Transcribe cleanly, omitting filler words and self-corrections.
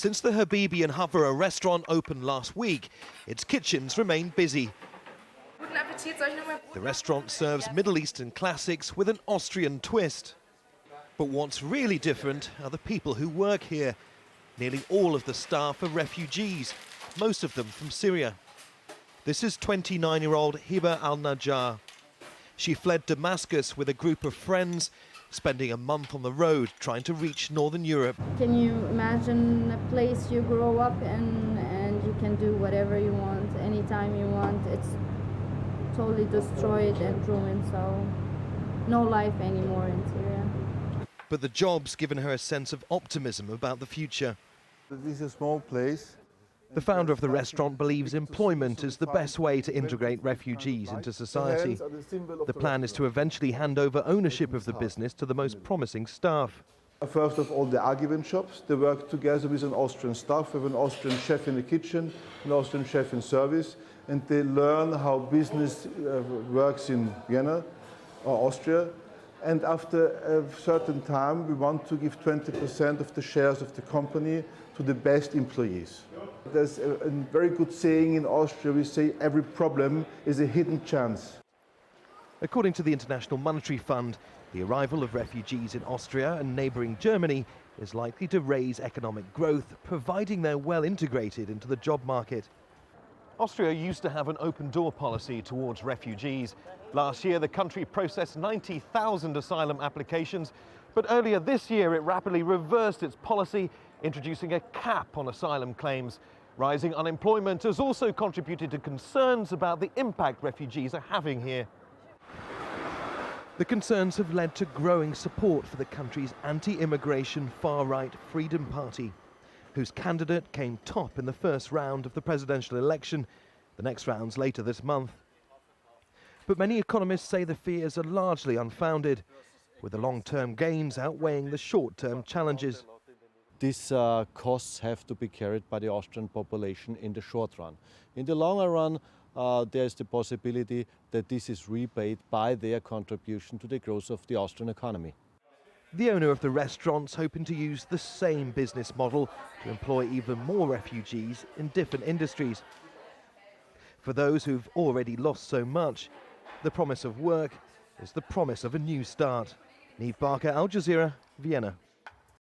Since the Habibi and Havara restaurant opened last week, its kitchens remain busy. The restaurant serves Middle Eastern classics with an Austrian twist. But what's really different are the people who work here. Nearly all of the staff are refugees, most of them from Syria. This is 29-year-old Hiba al-Najjar. She fled Damascus with a group of friends, spending a month on the road trying to reach Northern Europe. Can you imagine a place you grow up in and you can do whatever you want, anytime you want? It's totally destroyed and ruined, so no life anymore in Syria. But the job's given her a sense of optimism about the future. This is a small place. The founder of the restaurant believes employment is the best way to integrate refugees into society. The plan is to eventually hand over ownership of the business to the most promising staff. First of all, the argument shops, they work together with an Austrian staff, with an Austrian chef in the kitchen, an Austrian chef in service, and they learn how business works in Vienna or Austria. And after a certain time, we want to give 20% of the shares of the company to the best employees. There's a very good saying in Austria, we say every problem is a hidden chance. According to the International Monetary Fund, the arrival of refugees in Austria and neighbouring Germany is likely to raise economic growth, providing they're well integrated into the job market. Austria used to have an open-door policy towards refugees. Last year, the country processed 90,000 asylum applications, but earlier this year, it rapidly reversed its policy, introducing a cap on asylum claims. Rising unemployment has also contributed to concerns about the impact refugees are having here. The concerns have led to growing support for the country's anti-immigration far-right Freedom Party, whose candidate came top in the first round of the presidential election. The next round's later this month. But many economists say the fears are largely unfounded, with the long-term gains outweighing the short-term challenges. These costs have to be carried by the Austrian population in the short run. In the longer run, there is the possibility that this is repaid by their contribution to the growth of the Austrian economy. The owner of the restaurant's hoping to use the same business model to employ even more refugees in different industries. For those who've already lost so much, the promise of work is the promise of a new start. Neave, Al Jazeera, Vienna.